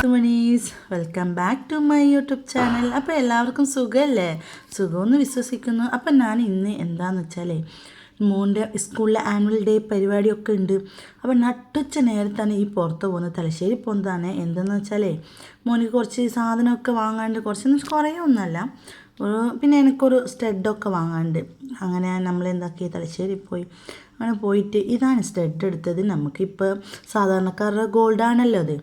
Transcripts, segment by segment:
Monies welcome back to my YouTube channel. അപ്പോൾ എല്ലാവർക്കും സുഖമല്ലേ? സുഖമെന്ന് വിശ്വസിക്കുന്നു. അപ്പം ഞാൻ ഇന്ന് എന്താണെന്ന് വെച്ചാലേ മോൻ്റെ സ്കൂളിലെ ആനുവൽ ഡേ പരിപാടിയൊക്കെ ഉണ്ട്. അപ്പോൾ നട്ടുച്ച നേരത്താണ് ഈ പുറത്ത് പോകുന്നത്, തലശ്ശേരി പോകുന്നതാണ്. എന്തെന്ന് വെച്ചാലേ മോനിക്ക് കുറച്ച് സാധനമൊക്കെ വാങ്ങാണ്ട്, കുറേ ഒന്നുമല്ല, പിന്നെ എനിക്കൊരു സ്റ്റഡൊക്കെ വാങ്ങാണ്ട്. അങ്ങനെ നമ്മൾ എന്താക്കി തലശ്ശേരി പോയി. അങ്ങനെ പോയിട്ട് ഇതാണ് സ്റ്റഡ് എടുത്തത്. നമുക്കിപ്പോൾ സാധാരണക്കാരുടെ ഗോൾഡാണല്ലോ അത്.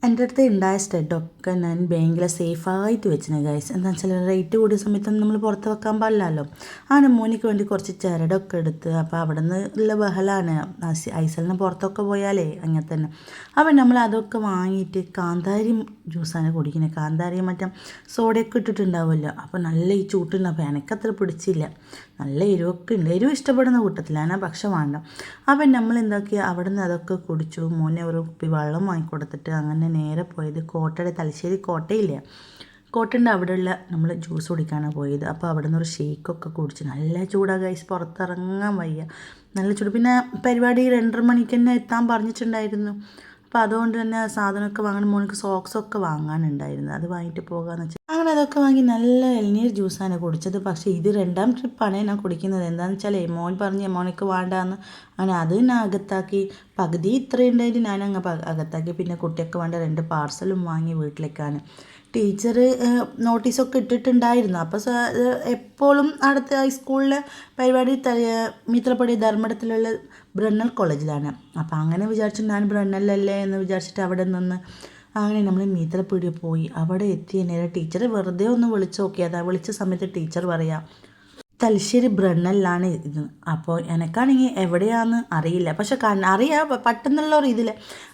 എൻ്റെ അടുത്ത് ഉണ്ടായ സ്റ്റഡൊക്കെ ഞാൻ ബാങ്കിൽ സേഫായിട്ട് വെച്ചിന് ഗൈസ്. എന്താണെന്ന് വെച്ചാൽ റേറ്റ് കൂടിയ സമയത്തൊന്നും നമ്മൾ പുറത്ത് വെക്കാൻ പാടില്ലല്ലോ. അങ്ങനെ മോനിക്ക് വേണ്ടി കുറച്ച് ചിരടൊക്കെ എടുത്ത്, അപ്പോൾ അവിടെ നിന്ന് ഉള്ള ബഹളമാണ്. ഐസലിന് പുറത്തൊക്കെ പോയാലേ അങ്ങനെ തന്നെ. അപ്പം നമ്മൾ അതൊക്കെ വാങ്ങിയിട്ട് കാന്താരി ജ്യൂസാണ് കുടിക്കുന്നത്. കാന്താരി മറ്റേ സോഡയൊക്കെ ഇട്ടിട്ടുണ്ടാവുമല്ലോ. അപ്പോൾ നല്ല ഈ ചൂട്ടുണ്ട്. അപ്പോൾ എനിക്കത്ര പിടിച്ചില്ല. നല്ല എരിവൊക്കെ ഉണ്ട്. എരിവ് ഇഷ്ടപ്പെടുന്ന കൂട്ടത്തിലാണ്, പക്ഷെ വേണ്ട. അപ്പം നമ്മൾ എന്താക്കി അവിടെ നിന്ന് അതൊക്കെ കുടിച്ചു. മോനെ ഒരു കുപ്പി വെള്ളം വാങ്ങിക്കൊടുത്തിട്ട് അങ്ങനെ നേരെ പോയത് കോട്ടയുടെ തലശ്ശേരി കോട്ടയില്ലേ, കോട്ടൻ്റെ അവിടെയുള്ള നമ്മൾ ജ്യൂസ് കുടിക്കാനാണ് പോയത്. അപ്പോൾ അവിടെ നിന്ന് ഒരു ഷേക്കൊക്കെ കുടിച്ച്. നല്ല ചൂടാണ് ഗൈസ്, പുറത്തിറങ്ങാൻ വയ്യ, നല്ല ചൂട്. പിന്നെ പരിപാടി 2:30 മണിക്ക് തന്നെ എത്താൻ പറഞ്ഞിട്ടുണ്ടായിരുന്നു. അപ്പോൾ അതുകൊണ്ട് തന്നെ സാധനമൊക്കെ വാങ്ങാൻ മോനിക്ക് സോക്സൊക്കെ വാങ്ങാനുണ്ടായിരുന്നു. അത് വാങ്ങിയിട്ട് പോകാമെന്ന് വെച്ചാൽ അങ്ങനെ അതൊക്കെ വാങ്ങി നല്ല ഇളനീർ ജ്യൂസാണ് കുടിച്ചത്. പക്ഷേ ഇത് 2ാം ട്രിപ്പാണ് ഞാൻ കുടിക്കുന്നത്. എന്താണെന്ന് വെച്ചാൽ മോൻ പറഞ്ഞ് മോനിക്ക് വേണ്ടാന്ന്. അങ്ങനെ അത് ഞാൻ അകത്താക്കി. പകുതി ഇത്രയുണ്ടായിട്ട് ഞാനങ്ങ് അകത്താക്കി. പിന്നെ കുട്ടിയൊക്കെ വേണ്ട 2 പാർസലും വാങ്ങി വീട്ടിലേക്കാണ്. ടീച്ചർ നോട്ടീസൊക്കെ ഇട്ടിട്ടുണ്ടായിരുന്നു. അപ്പോൾ എപ്പോഴും അടുത്ത ഹൈസ്കൂളിലെ പരിപാടി മിത്രപ്പടി ധർമ്മടത്തിലുള്ള ബ്രണ്ണൽ കോളേജിലാണ്. അപ്പോൾ അങ്ങനെ വിചാരിച്ചു ഞാൻ ബ്രണ്ണലല്ലേ എന്ന് വിചാരിച്ചിട്ട് അവിടെ നിന്ന് അങ്ങനെ നമ്മൾ മീത്രപ്പീടിയ പോയി. അവിടെ എത്തിയ നേരം ടീച്ചർ വെറുതെ ഒന്ന് വിളിച്ച് നോക്കിയതാ. വിളിച്ച സമയത്ത് ടീച്ചർ പറയാം തലശ്ശേരി ബ്രണ്ണലിലാണ് ഇത്. അപ്പോൾ എനിക്കാണെങ്കിൽ എവിടെയാണെന്ന് അറിയില്ല, പക്ഷെ അറിയാം പെട്ടെന്നുള്ള ഒരു ഇതിൽ.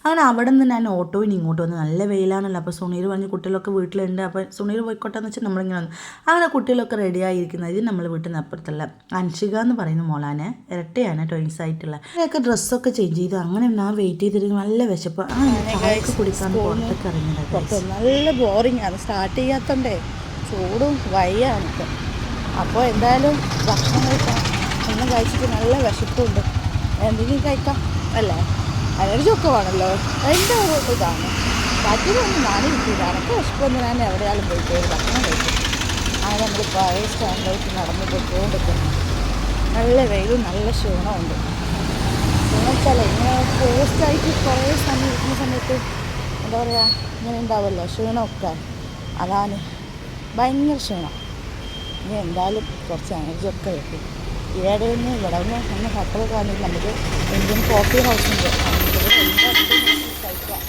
അങ്ങനെ അവിടെ നിന്ന് ഞാൻ ഓട്ടോയിന് ഇങ്ങോട്ട് വന്ന്. നല്ല വെയിലാണല്ലോ. അപ്പോൾ സുണീർ പറഞ്ഞ് കുട്ടികളൊക്കെ വീട്ടിലുണ്ട്, അപ്പോൾ സുണീർ പോയിക്കോട്ടെ എന്ന് വെച്ചാൽ നമ്മളിങ്ങനെ വന്നു. അങ്ങനെ കുട്ടികളൊക്കെ റെഡി ആയിരിക്കുന്നത്. ഇത് നമ്മൾ വീട്ടിൽ നിന്ന് അപ്പുറത്തുള്ള അൻഷിക എന്ന് പറയുന്ന മോളാണ്, ഇരട്ടയാണ്, ട്വിൻസ് ആയിട്ടുള്ള. അങ്ങനെയൊക്കെ ഡ്രസ്സൊക്കെ ചേഞ്ച് ചെയ്തു. അങ്ങനെ ഞാൻ വെയിറ്റ് ചെയ്തിട്ട് നല്ല വിശപ്പ്. ചായക്ക് കുടിക്കാൻ പുറത്തൊക്കെ ഇറങ്ങിയത്. നല്ല ബോറിംഗ് ആണ്, സ്റ്റാർട്ട് ചെയ്യാത്തണ്ടേ, ചൂടും വയ്യാണ്. അപ്പോൾ എന്തായാലും ഭക്ഷണം കഴിക്കാം. ഒന്നും കഴിച്ചിട്ട് നല്ല വിശപ്പുണ്ട്. എന്തെങ്കിലും കഴിക്കാം അല്ലേ, അലർജിയൊക്കെ വേണമല്ലോ. എൻ്റെ ഒരു ഇതാണ്. ബാക്കിയൊന്നും ഞാനും കിട്ടിയില്ല. എനിക്ക് വിശപ്പൊന്നും ഞാൻ എവിടെയാലും പോയിട്ട് ഭക്ഷണം കഴിക്കും. അങ്ങനെ നമ്മൾ പഴയ സ്റ്റാൻഡിലേക്ക് നടന്ന് പോയിക്കൊണ്ടിരിക്കുന്നു. നല്ല വെയിലും നല്ല ക്ഷീണമുണ്ട്. ക്ഷീണം വെച്ചാൽ ഇങ്ങനെ പോസ്റ്റായിട്ട് കുറേ സമയം ഇരിക്കുന്ന സമയത്ത് എന്താ പറയുക, ഇങ്ങനെ ഉണ്ടാവുമല്ലോ ക്ഷീണമൊക്കെ. അതാണ് ഭയങ്കര ക്ഷീണം. ഇനി എന്തായാലും കുറച്ച് എനർജിയൊക്കെ കിട്ടും. ഇവിടെ ഒന്ന് ഹോട്ടൽ കാണില്ല, നമുക്ക് ഇന്ത്യൻ കോഫി ഹൗസുണ്ട്. കഴിക്കാം.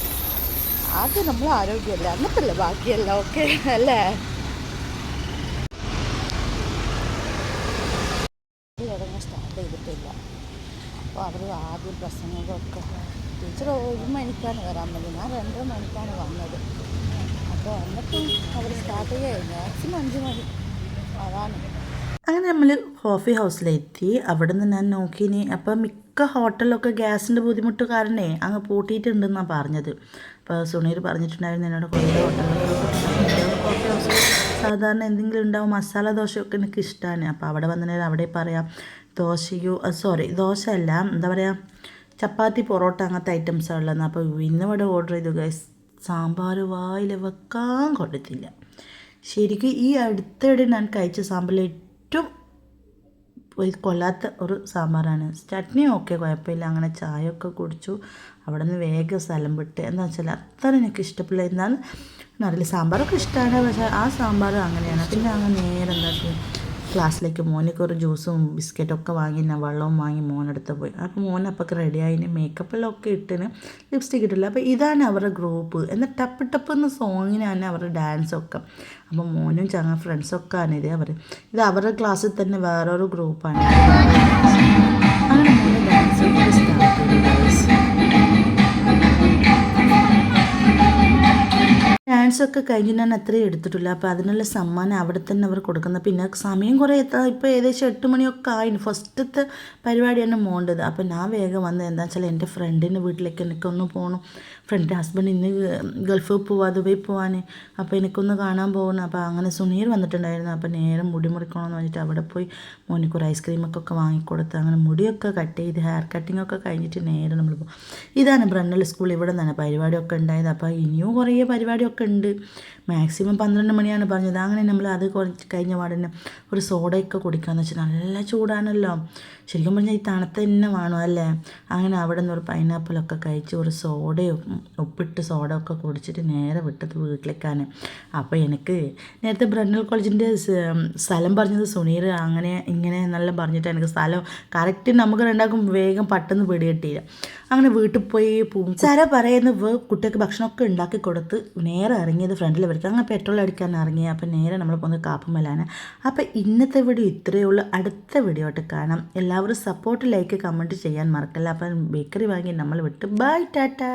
ആദ്യം നമ്മൾ ആരോഗ്യമല്ല എന്നിട്ടല്ലേ ബാക്കിയല്ല. ഓക്കെ അല്ലേ? തുടങ്ങി സ്റ്റാർട്ട് ചെയ്തിട്ടില്ല. അപ്പോൾ അവർ ആദ്യം പ്രസംഗങ്ങളൊക്കെ ടീച്ചർ 1 മണിക്കാണ് വരാൻ പറ്റുന്നത്. ഞാൻ 2:30 മണിക്കാണ് വന്നത്. അപ്പോൾ എന്നിട്ടും അവർ സ്റ്റാർട്ട് ചെയ്യുക മാക്സിമം 5 മണി. അതാണ്. അങ്ങനെ നമ്മൾ കോഫി ഹൗസിലെത്തി. അവിടെ നിന്ന് ഞാൻ നോക്കിനി. അപ്പം മിക്ക ഹോട്ടലിലൊക്കെ ഗ്യാസിൻ്റെ ബുദ്ധിമുട്ട് കാരണേ അങ്ങ് പൂട്ടിയിട്ടുണ്ടെന്നാണ് പറഞ്ഞത്. അപ്പോൾ സുണീർ പറഞ്ഞിട്ടുണ്ടായിരുന്നു എന്നോട് കുറേ ഹോട്ടലിലൊക്കെ കോഫി ഹൗസിൽ സാധാരണ എന്തെങ്കിലും ഉണ്ടാവും. മസാല ദോശയൊക്കെ എനിക്ക് ഇഷ്ടമാണ്. അപ്പോൾ അവിടെ വന്നിട്ട് അവിടെ പറയാം ദോശ അല്ല, എന്താ പറയുക, ചപ്പാത്തി പൊറോട്ട അങ്ങനത്തെ ഐറ്റംസാണ് ഉള്ളതെന്ന്. അപ്പോൾ ഇന്നിവിടെ ഓർഡർ ചെയ്തു ഗൈസ്. സാമ്പാർ വായിൽ വെക്കാൻ കൊള്ളത്തില്ല. ശരിക്കും ഈ അടുത്തിടെ ഞാൻ കഴിച്ച സാമ്പാറിൽ ഏറ്റവും കൊള്ളാത്ത ഒരു സാമ്പാറാണ്. ചട്നി ഓക്കെ കുഴപ്പമില്ല. അങ്ങനെ ചായയൊക്കെ കുടിച്ചു. അവിടെ നിന്ന് വേഗം സ്ഥലം വിട്ട്. എന്താ വെച്ചാൽ അത്ര എനിക്ക് ഇഷ്ടപ്പെടില്ല. എന്നാൽ അറിയില്ല, സാമ്പാറൊക്കെ ഇഷ്ടമാണ്, പക്ഷേ ആ സാമ്പാർ അങ്ങനെയാണ്. പിന്നെ അങ്ങനെ നേരെ എന്താക്കി ക്ലാസ്സിലേക്ക് മോനൊക്കെ ഒരു ജ്യൂസും ബിസ്ക്കറ്റൊക്കെ വാങ്ങി ഞാൻ വെള്ളവും വാങ്ങി മോനെടുത്ത് പോയി. അപ്പോൾ മോനപ്പൊക്കെ റെഡിയായിന്, മേക്കപ്പെല്ലാം ഒക്കെ ഇട്ടിന്, ലിപ്സ്റ്റിക് ഇട്ടില്ല. അപ്പോൾ ഇതാണ് അവരുടെ ഗ്രൂപ്പ്. എന്നാൽ ടപ്പ് ടപ്പ് എന്ന സോങ്ങിനാണ് അവരുടെ ഡാൻസൊക്കെ. അപ്പോൾ മോനും ഫ്രണ്ട്സൊക്കെ ആണ് ഇത്. ഇത് അവരുടെ ക്ലാസ്സിൽ തന്നെ വേറൊരു ഗ്രൂപ്പാണ്. അങ്ങനെ മോനെ ഡാൻസ് സ്റ്റാർട്ട് ചെയ്തു. ഡാൻസൊക്കെ കഴിഞ്ഞ് ഞാൻ അത്രയും എടുത്തിട്ടില്ല. അപ്പോൾ അതിനുള്ള സമ്മാനം അവിടെ തന്നെ അവർ കൊടുക്കുന്നത്. പിന്നെ സമയം കുറേ ഇപ്പോൾ ഏകദേശം 8 മണിയൊക്കെ ആയിന്. ഫസ്റ്റത്തെ പരിപാടിയാണ് മോണ്ടത്. അപ്പോൾ ഞാൻ വേഗം വന്നത് എന്താ വെച്ചാൽ എൻ്റെ ഫ്രണ്ടിൻ്റെ വീട്ടിലേക്ക് എനിക്കൊന്ന് പോകണം. ഫ്രണ്ട് ഹസ്ബൻഡ് ഇന്ന് ഗൾഫിൽ പോവാ, ദുബൈ പോവാൻ. അപ്പോൾ എനിക്കൊന്ന് കാണാൻ പോകണം. അപ്പോൾ അങ്ങനെ സുനീർ വന്നിട്ടുണ്ടായിരുന്നു. അപ്പോൾ നേരെ മുടി മുറിക്കണമെന്ന് പറഞ്ഞിട്ട് അവിടെ പോയി മോനിക്ക് ഒരു ഐസ്ക്രീമൊക്കെ വാങ്ങിക്കൊടുത്ത് അങ്ങനെ മുടിയൊക്കെ കട്ട് ചെയ്ത് ഹെയർ കട്ടിങ്ങൊക്കെ കഴിഞ്ഞിട്ട് നേരെ നമ്മൾ പോകും. ഇതാണ് ബ്രണ്ണൽ സ്കൂൾ. ഇവിടെ നിന്നാണ് പരിപാടിയൊക്കെ ഉണ്ടായത്. അപ്പോൾ ഇനിയും കുറേ പരിപാടിയൊക്കെ ഉണ്ട്. മാക്സിമം 12 മണിയാണ് പറഞ്ഞത്. അങ്ങനെ നമ്മൾ അത് കുറച്ച് കഴിഞ്ഞ പാടന്നെ ഒരു സോഡയൊക്കെ കുടിക്കാമെന്ന് വെച്ചാൽ നല്ല ചൂടാണല്ലോ. ശരിക്കും പറഞ്ഞാൽ ഈ തണുത്ത തന്നെ വേണം അല്ലേ. അങ്ങനെ അവിടെ നിന്ന് ഒരു പൈനാപ്പിളൊക്കെ കഴിച്ച് ഒരു സോഡയും ഉപ്പിട്ട് സോഡ ഒക്കെ കുടിച്ചിട്ട് നേരെ വിട്ടത് വീട്ടിലേക്കാണ്. അപ്പോൾ എനിക്ക് നേരത്തെ ബ്രണ്ണൽ കോളേജിൻ്റെ സ്ഥലം പറഞ്ഞത് സുനീർ അങ്ങനെ ഇങ്ങനെ എന്നെല്ലാം പറഞ്ഞിട്ട് എനിക്ക് സ്ഥലം കറക്റ്റ് നമുക്ക് രണ്ടാക്കും വേഗം പെട്ടെന്ന് പിടികിട്ടിയില്ല. അങ്ങനെ വീട്ടിൽ പോയി പോകും. സാര പറയുന്നത് കുട്ടികൾക്ക് ഭക്ഷണമൊക്കെ ഉണ്ടാക്കി കൊടുത്ത് നേരെ ഇറങ്ങിയത് ഫ്രണ്ടിൽ വരയ്ക്കുക. അങ്ങനെ പെട്രോൾ അടിക്കാൻ ഇറങ്ങി. അപ്പോൾ നേരെ നമ്മൾ പോകുന്നത് കാപ്പമലാണ്. അപ്പോൾ ഇന്നത്തെ വീഡിയോ ഇത്രയേ ഉള്ളൂ. അടുത്ത വീഡിയോ ആയിട്ട് കാണാം. എല്ലാവരും സപ്പോർട്ട്, ലൈക്ക്, കമൻറ്റ് ചെയ്യാൻ മറക്കല്ല. അപ്പം ബേക്കറി വാങ്ങി നമ്മൾ വിട്ട് ബൈ ടാറ്റാ.